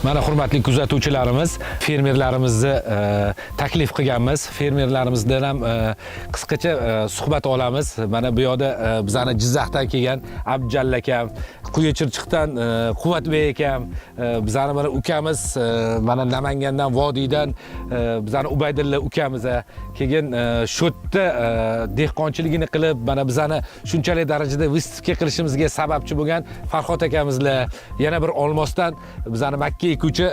Mana hurmatli kuzatuvchilarimiz, fermerlarimizni taklif qilganmiz. Fermerlarimizdan ham qisqacha suhbat olamiz. Mana bu yoqda bizani Jizzaxdan kelgan Abjalla akam, Quyechirchiqdan Quvvatbek akam, bizani mana ukamiz, mana Namangandan Vodiydan bizani Ubaydilla ukamiz keyin Sho'tda dehqonchiligini qilib, mana bizani shunchalik darajada vystavka qilishimizga sababchi bo'lgan Farhod akamizlar, yana bir Olmosdan bizani Makka ekuvchi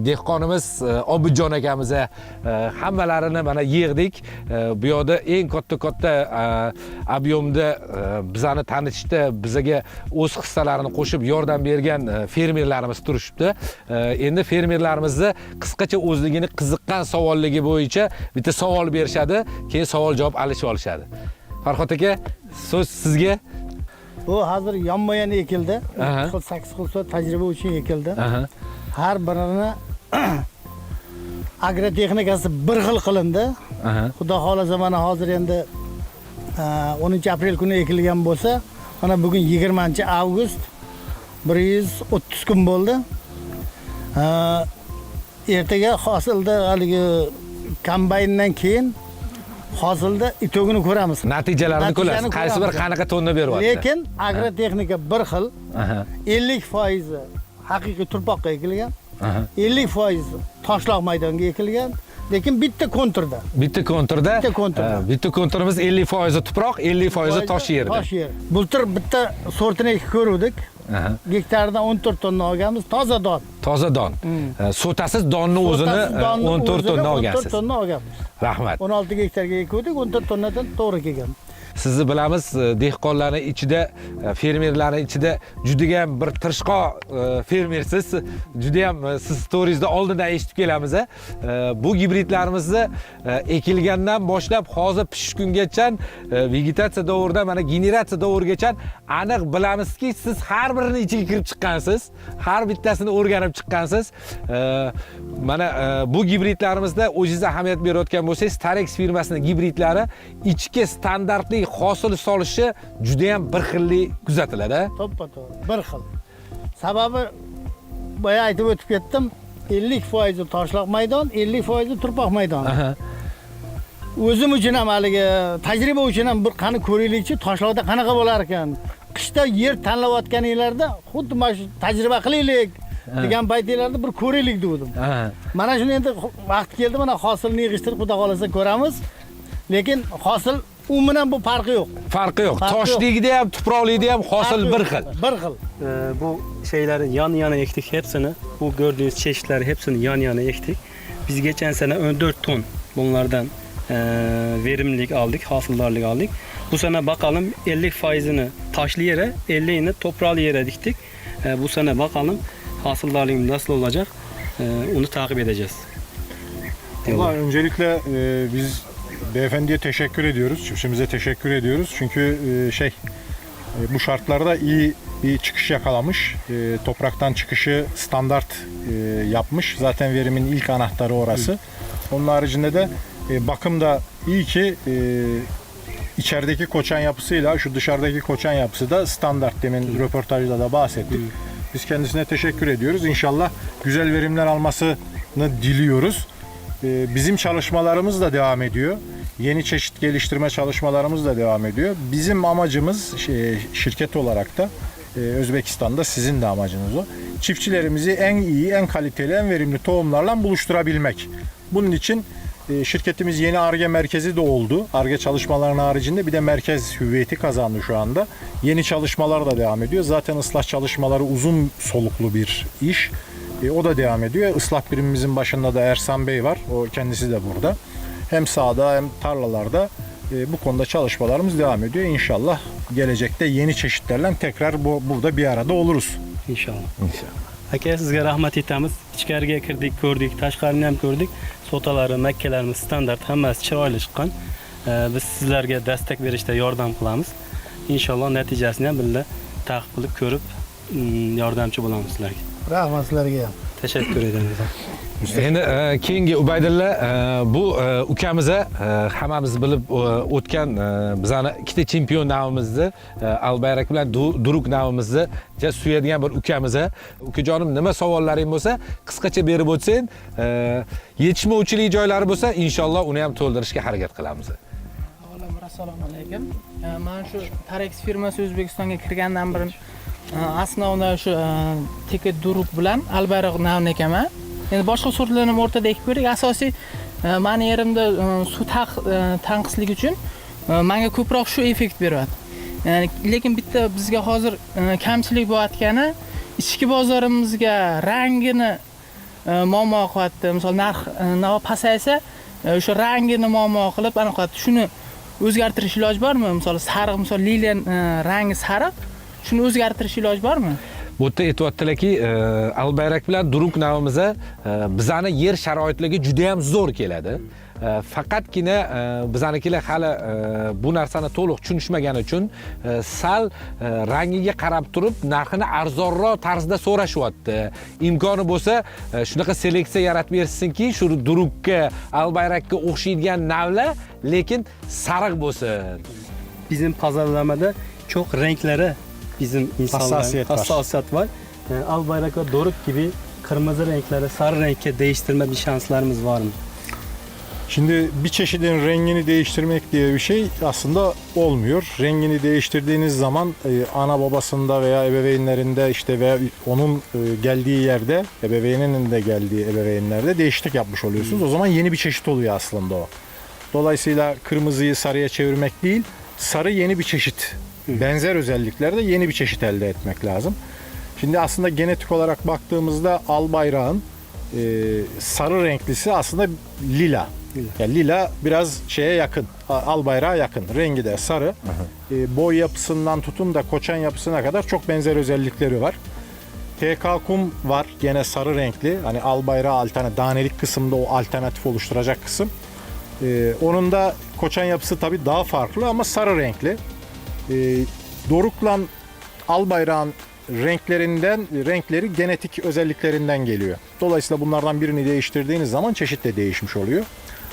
dehqonimiz Obidjon akamiz hammalarini mana yig'dik. Bu yoqda eng katta ob'yomda bizani tanishda bizga o'z hissalarini qo'shib yordam bergan fermerlarimiz turishibdi. Endi fermerlarimizni qisqacha o'zligini qiziqqan savolligi bo'yicha bitta savol berishadi, keyin savol-javob alishib olishadi. Farhod aka, so'z sizga. Bu hozir yonma-yon ekildi. 8 xil tajriba uchun ekildi. Har birini agrotexnikasi bir xil qilindi. Xudo xolasa mana hozir endi 10-aprel kuni ekilgan bo'lsa, mana bugun 20-avgust 130 kun bo'ldi. Ertaga hosilda haligi kombayndan keyin hosilda itog'ini ko'ramiz. Natijalarini ko'ramiz. Qaysi bir qanaqa tonna beryapti. Lekin agrotexnika bir xil. 50% haqiqiy turpoqqa ekilgan. 50% toshloq maydonga ekilgan. Lekin bitta konturda. Bitta konturimiz 50% tuproq, 50% tosh yerda. Tosh yer. Bultur bitta sortini ekib ko'rdik. Gektardan 14 tonna olganmiz, toza don. Toza don. Sotasiz donni o'zini 14 tonna olgansiz. 14 tonna olganmiz. Rahmat. 16 gektarga ekdik, 14 tonnadan to'g'ri kelgan. Sizni bilamiz, dehqonlarning ichida, fermerlarning ichida juda ham bir tirishqoq fermersiz. Juda ham siz storingizda oldindan eshitib kelamiz. Bu gibridlarimizni ekilgandan boshlab hozir pishish kungacha vegetatsiya davridan mana generatsiya davrigacha aniq bilamizki, siz har birini ichiga kirib chiqqansiz, har bittasini o'rganib chiqqansiz. Mana bu gibridlarimizda o'zingiz ahamiyat berayotgan bo'lsangiz, Starex firmasining gibridlari ichki standartli hosil solishi juda ham bir xillik kuzatiladi. To'ppa-to'g'ri, bir xil. Sababi boya aytib o'tib ketdim, 50% toshloq maydon, 50% turpoq maydon. O'zim uchun ham haligi tajriba uchun ham bir qani ko'raylikchi, toshloqda qanaqa bo'lar ekan. Qishda yer tanlayotganinglarda xuddi mana shu tajriba qilaylik degan paytinglarda bir ko'raylik dedim. Mana shuni endi vaqt keldi, mana hosilni yig'ishtirib xudo xolasa ko'ramiz. Lekin hosil umuman bu farqi yo'q. Farqi yo'q. Toshligida ham, tuproqligida ham hosil bir xil. Bir xil. Bu şeyleri yan yana ektik hepsini. Bu gördüğünüz çeşitleri hepsini yan yana ektik. Biz geçen sene 14 ton bunlardan verimlilik aldık, hasıldarlık aldık. Bu sene bakalım 50%'ini taşlı yere, 50'ini toprağlı yere diktik. Bu sene bakalım hasıldarlığımız nasıl olacak, onu takip edeceğiz. Vallahi öncelikle biz beyefendiye teşekkür ediyoruz, çiftçimize teşekkür ediyoruz. Çünkü bu şartlarda iyi bir çıkış yakalamış. Topraktan çıkışı standart yapmış. Zaten verimin ilk anahtarı orası. Onun haricinde de bakım da iyi ki içerideki koçan yapısıyla şu dışarıdaki koçan yapısı da standart. Demin röportajda da bahsettik. Biz kendisine teşekkür ediyoruz. İnşallah güzel verimler almasını diliyoruz. Bizim çalışmalarımız da devam ediyor. Yeni çeşit geliştirme çalışmalarımız da devam ediyor. Bizim amacımız şirket olarak da Özbekistan'da sizin de amacınız o. Çiftçilerimizi en iyi, en kaliteli, en verimli tohumlarla buluşturabilmek. Bunun için şirketimiz yeni Ar-Ge merkezi de oldu. Ar-Ge çalışmalarının haricinde bir de merkez hüviyeti kazandı şu anda. Yeni çalışmalar da devam ediyor. Zaten ıslah çalışmaları uzun soluklu bir iş. O da devam ediyor. Islah birimimizin başında da Ersan Bey var. O kendisi de burada. Hem sahada hem tarlalarda bu konuda çalışmalarımız devam ediyor. İnşallah gelecekte yeni çeşitlerle tekrar burada bir arada oluruz. İnşallah. Aka sizga rahmat etamiz. Ichkariga kirdik, ko'rdik, tashqarini ham ko'rdik. Sotalari, makkalarimiz standart, hammasi chiroyli chiqqan. Biz sizlarga destek berishda yordam qilamiz. İnşallah natijasini ham birga taqib qilib ko'rib yordamchi bo'lamiz sizlarga. Rahmat sizlarga ham. Teşekkür ederim. Endi keyingi Ubaydilla bu ukamizni hammamiz bilib o'tgan bizani ikkita chempion nomimizni Albayrak bilan Duruk nomimizni suyadigan bir ukamiz. Ukajonim, nima savollaring bo'lsa qisqacha berib o'tsang, yetishmovchilik joylari bo'lsa inshaalloh uni ham to'ldirishga harakat qilamiz. Avvalambor assalomu alaykum. Men shu Tarex firmasi O'zbekistonga kirgandan beri asnovda shu Teke Duruk bilan Albayrak nomini ekaman. Endi boshqa sortlarni ham o'rtada ekib ko'rdik. Asosiy meni yerimda suv tanqisligi uchun menga ko'proq shu effekt beryapti. Lekin bitta bizga hozir kamchilik bo'layotgani ichki bozorimizga rangini muammo qilyapti. Misol narx pasaysa, o'sha rangini muammo qilib aniqlayapti. Shuni o'zgartirish iloji bormi? Misol sariq, misol liliya rangi sariq, shuni o'zgartirish iloji bormi? Bu yerda aytyaptilarki, Albayrak bilan Duruk nomimiz bizani yer sharoitlariga juda ham zo'r keladi. Faqatgina bizanikilar hali bu narsani to'liq tushunishmagani uchun sal rangiga qarab turib narxini arzonroq tarzda so'rashyapti. Imkoni bo'lsa shunaqa seleksiya yaratib bersinki, shu Durukka, Albayrakka o'xshaydigan navlar, lekin sariq bo'lsin. Bizim pazarlamada çok renklere bizim insanların hassasiyet var. Albayrak ve Doruk gibi kırmızı renkleri sarı renke değiştirme bir şanslarımız var mı? Şimdi bir çeşidin rengini değiştirmek diye bir şey aslında olmuyor. Rengini değiştirdiğiniz zaman ana babasında veya ebeveynlerinde işte veya onun geldiği yerde, ebeveyninin de geldiği ebeveynlerde değişiklik yapmış oluyorsunuz. O zaman yeni bir çeşit oluyor aslında o. Dolayısıyla kırmızıyı sarıya çevirmek değil, sarı yeni bir çeşit. Benzer özelliklerde yeni bir çeşit elde etmek lazım. Şimdi aslında genetik olarak baktığımızda Albayrak'ın sarı renklisi aslında lila. Yani lila biraz şeye yakın, Albayrak'a yakın. Rengi de sarı. Boy yapısından tutun da koçan yapısına kadar çok benzer özellikleri var. TK kum var, gene sarı renkli. Hani Albayrak'a alternatif, danelik kısımda o alternatif oluşturacak kısım. Onun da koçan yapısı tabii daha farklı ama sarı renkli. Doruk'la Albayrak'ın renkleri genetik özelliklerinden geliyor. Dolayısıyla bunlardan birini değiştirdiğiniz zaman çeşit de değişmiş oluyor.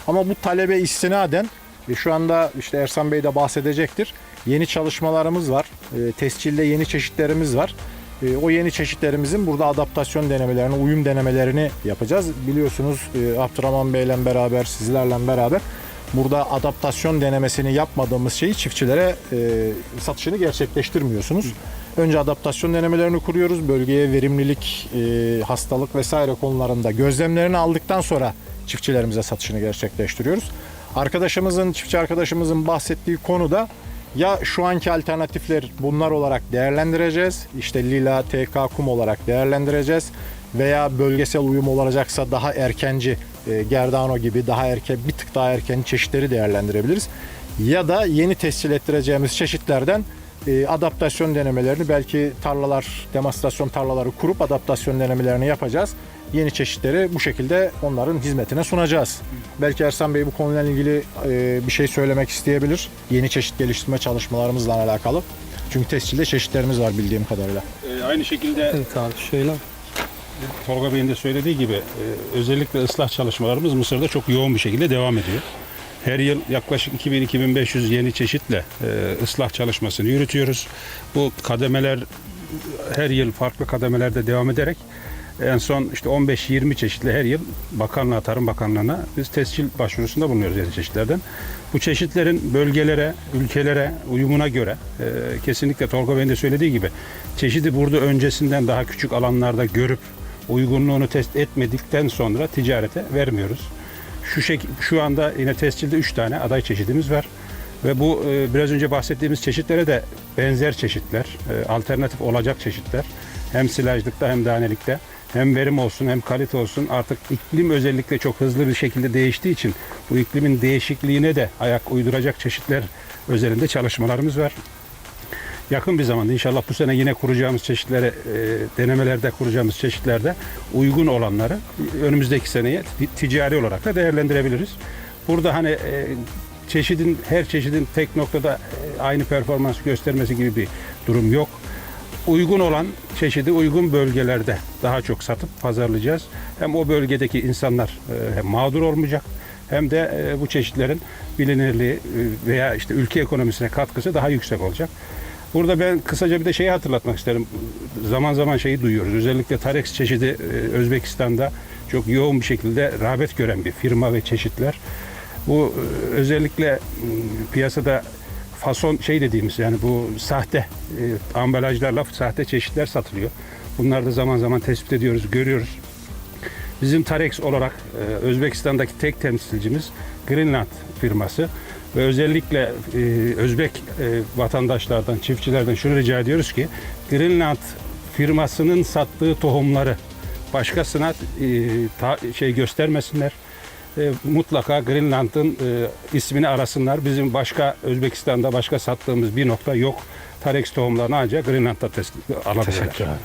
Ama bu talebe istinaden şu anda işte Ersan Bey de bahsedecektir. Yeni çalışmalarımız var. Tescilde yeni çeşitlerimiz var. O yeni çeşitlerimizin burada adaptasyon denemelerini, uyum denemelerini yapacağız. Biliyorsunuz Abdurrahman Bey'le beraber, sizlerle beraber burada adaptasyon denemesini yapmadığımız şeyi çiftçilere satışını gerçekleştirmiyorsunuz. Önce adaptasyon denemelerini kuruyoruz. Bölgeye verimlilik, hastalık vesaire konularında gözlemlerini aldıktan sonra çiftçilerimize satışını gerçekleştiriyoruz. Çiftçi arkadaşımızın bahsettiği konuda ya şu anki alternatifler bunlar olarak değerlendireceğiz. İşte lila, TK kum olarak değerlendireceğiz. Veya bölgesel uyum olacaksa daha erkenci Gerdano gibi daha erken, bir tık daha erken çeşitleri değerlendirebiliriz. Ya da yeni tescil ettireceğimiz çeşitlerden adaptasyon denemelerini belki demonstrasyon tarlaları kurup adaptasyon denemelerini yapacağız. Yeni çeşitleri bu şekilde onların hizmetine sunacağız. Belki Ersan Bey bu konuyla ilgili bir şey söylemek isteyebilir. Yeni çeşit geliştirme çalışmalarımızla alakalı. Çünkü tescilde çeşitlerimiz var bildiğim kadarıyla. Aynı şekilde Evet abi şöyle. Tolga Bey'in de söylediği gibi özellikle ıslah çalışmalarımız Mısır'da çok yoğun bir şekilde devam ediyor. Her yıl yaklaşık 2000-2500 yeni çeşitle ıslah çalışmasını yürütüyoruz. Bu kademeler her yıl farklı kademelerde devam ederek en son işte 15-20 çeşitle her yıl Tarım Bakanlığı'na biz tescil başvurusunda bulunuyoruz yeni çeşitlerden. Bu çeşitlerin bölgelere, ülkelere uyumuna göre kesinlikle Tolga Bey'in de söylediği gibi çeşidi burada öncesinden daha küçük alanlarda görüp uygunluğunu test etmedikten sonra ticarete vermiyoruz. Şu anda yine tescilde 3 tane aday çeşidimiz var. Ve bu biraz önce bahsettiğimiz çeşitlere de benzer çeşitler, alternatif olacak çeşitler. Hem silajlıkta hem danelikte hem verim olsun hem kalite olsun. Artık iklim özellikle çok hızlı bir şekilde değiştiği için bu iklimin değişikliğine de ayak uyduracak çeşitler üzerinde çalışmalarımız var. Yakın bir zamanda inşallah bu sene yine kuracağımız çeşitlere, denemelerde kuracağımız çeşitlerde uygun olanları önümüzdeki seneye ticari olarak da değerlendirebiliriz. Burada hani her çeşidin tek noktada aynı performans göstermesi gibi bir durum yok. uygun olan çeşidi uygun bölgelerde daha çok satıp pazarlayacağız. Hem o bölgedeki insanlar hem mağdur olmayacak hem de bu çeşitlerin bilinirliği veya işte ülke ekonomisine katkısı daha yüksek olacak. Burada ben kısaca bir de şeyi hatırlatmak isterim. Zaman zaman şeyi duyuyoruz. Özellikle Tarex çeşidi Özbekistan'da çok yoğun bir şekilde rağbet gören bir firma ve çeşitler. Bu özellikle piyasada fason şey dediğimiz yani bu sahte ambalajlarla sahte çeşitler satılıyor. Bunları da zaman zaman tespit ediyoruz, görüyoruz. Bizim Tarex olarak Özbekistan'daki tek temsilcimiz Greenland firması ve özellikle Özbek vatandaşlardan, çiftçilerden şunu rica ediyoruz ki Greenland firmasının sattığı tohumları başkasına göstermesinler. Mutlaka Greenland'ın ismini arasınlar. Bizim başka Özbekistan'da başka sattığımız bir nokta yok. Tarex tohumlarını ancak Greenland'da alabilirler. Teşekkür ederim.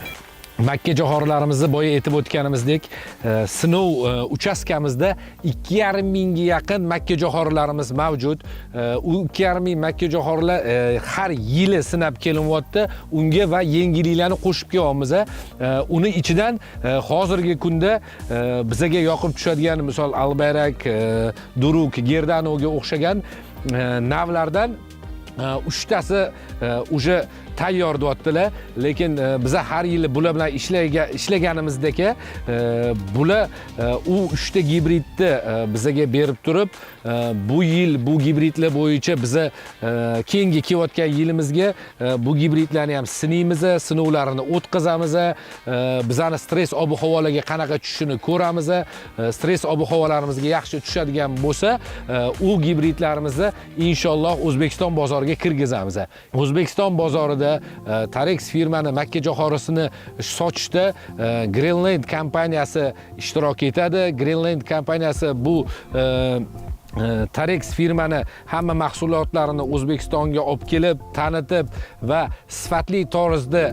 Makka jo'xorilarimizni boya aytib o'tganimizdek, sinov uchastkamizda 2,5 mingga yaqin makka jo'xorilarimiz mavjud. U 2,5 ming makka jo'xorilar har yili sinab kelinyapti. Unga va yangiliklarni qo'shib kelyapmiz. Uni ichidan hozirgi kunda bizga yoqib tushadigan, misol albayrak, duruk, gerdanovga o'xshagan navlardan 3 tasi уже tayyor deyaptilar, lekin biza har yili bular bilan ishlaganimizdek bular u 3 ta gibridni bizga berib turib, bu yil bu gibridlar bo'yicha biza keyingi kelayotgan yilimizga bu gibridlarni ham sinaymiz, sinovlarini o'tkazamiz, bizani stress ob-havolarga qanaqa tushishini ko'ramiz. Stress ob-havolarimizga yaxshi tushadigan bo'lsa, u gibridlarimizni inshaalloh O'zbekiston bozoriga kirgizamiz. O'zbekiston bozorida Tarex firmani makka jo'xorisini sotishda Greenland kompaniyasi ishtirok etadi. Greenland kompaniyasi bu Tarex firmani hamma mahsulotlarini O'zbekistonga olib kelib, tanitib va sifatli tarzda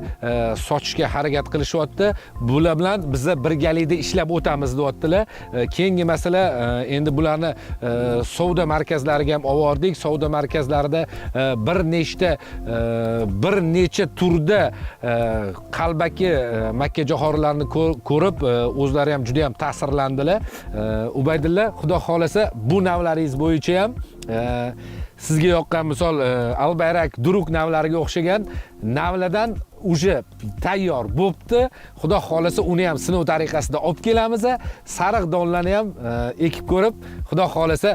sotishga harakat qilishyapti. Bular bilan biz birgalikda ishlab o'tamiz deyaptilar. Keyingi masala, endi bularni savdo markazlariga ham oldik. Savdo markazlarida bir necha turda qalbaki makka jo'xorilarini ko'rib, o'zlari ham juda ham ta'sirlandilar. Ubaydilla, xudo xolasa bu navlaringiz bo'yicha ham sizga yoqqan, misol albayrak, duruk navlariga o'xshagan navlardan уже tayyor bo'pti. Xudo xolasa uni ham sinov tariqasida olib kelamiz. Sariq donlarni ham ekib ko'rib, xudo xolasa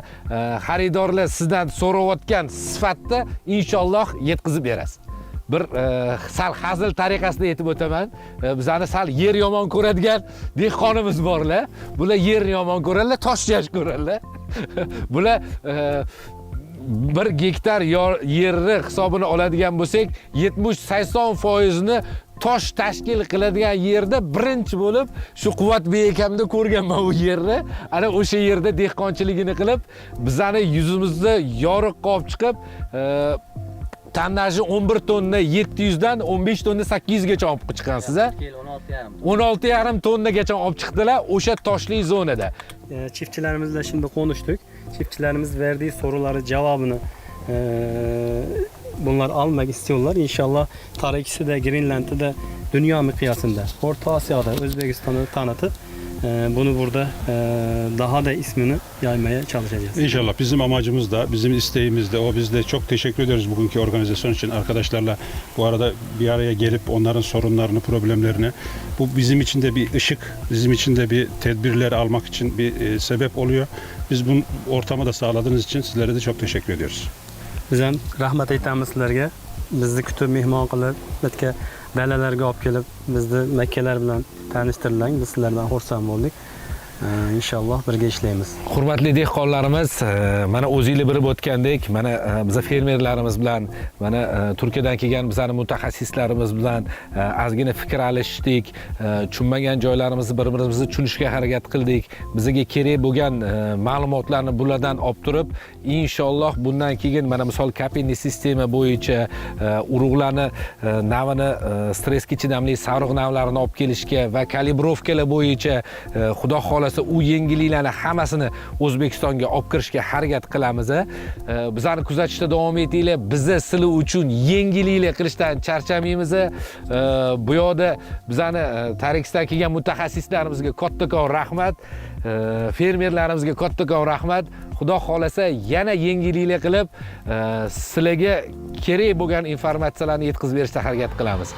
xaridorlar sizdan so'rayotgan sifatda inshaalloh yetkazib berasiz. Bir sal hazil tariqasida aytib o'taman. Bizani sal yer yomon ko'radigan dehqonimiz borlar. Bular yerni yomon ko'radilar, tosh yash ko'radilar. Bular 1 gektar yerni hisobini oladigan bo'lsak, 70-80% ni tosh tashkil qiladigan yerda birinchi bo'lib shu Quvvat bekamda ko'rganman u yerni. Ana o'sha yerda dehqonchiligini qilib, bizani yuzimizni yoriqqa olib chiqib, tannaji 11 tonna 700 dan 15 tonna 800 gacha olib chiqqansiz a? 16,5 tonnagacha olib chiqdilar o'sha toshli zonada. Çiftçilerimizle şimdi konuştuk. Çiftçilerimiz verdiği soruları cevabını bunlar almak istiyorlar. İnşallah Tarex'i de Greenland'ı da dünya mikyasında, Orta Asya'da Özbekistan'ı tanıtıp bunu burada daha da ismini yaymaya çalışacağız. İnşallah bizim amacımız da, bizim isteğimiz de o. Biz de çok teşekkür ederiz bugünkü organizasyon için. Arkadaşlarla bu arada bir araya gelip onların sorunlarını, problemlerini, bu bizim için de bir ışık, bizim için de bir tedbirler almak için bir sebep oluyor. Biz bu ortamı da sağladığınız için sizlere de çok teşekkür ediyoruz. Biz ham rahmat aytamiz sizlarga. Bizni kutib mehmon qilib, bizga balalarga olib kelib, bizni makkalar bilan tanishtirdilar. Biz sizlardan xursand bo'ldik. İnşallah birga ishlaymiz. Hurmatli dehqonlarimiz, mana o'zingiz bilib o'tgandek, mana biz fermerlarimiz bilan, mana Turkiyadan kelgan bizning mutaxassislarimiz bilan ozgina fikr alishdik, tushunmagan joylarimizni bir-birimizni tushunishga harakat qildik. Bizga kerak bo'lgan ma'lumotlarni bulardan olib turib, inshaalloh bundan keyin mana misol kapinni sistema bo'yicha urug'larni navini stressga chidamli sariq navlarini olib kelishga va kalibrovkalar bo'yicha xudo xohlasa xolasa u yengilliklarni hammasini O'zbekistonga olib kirishga harakat qilamiz. Bizlarni kuzatishda davom etinglar. Bizni sizlar uchun yengilliklar qilishdan charchamaymiz. Bu yoqda bizlarni Tarexdan kelgan mutaxassislarimizga kattakon rahmat. Fermerlarimizga kattakon rahmat. Xudo xolasa yana yengilliklar qilib, sizlarga kerak bo'lgan informatsiyalarni yetkazib berishga harakat qilamiz.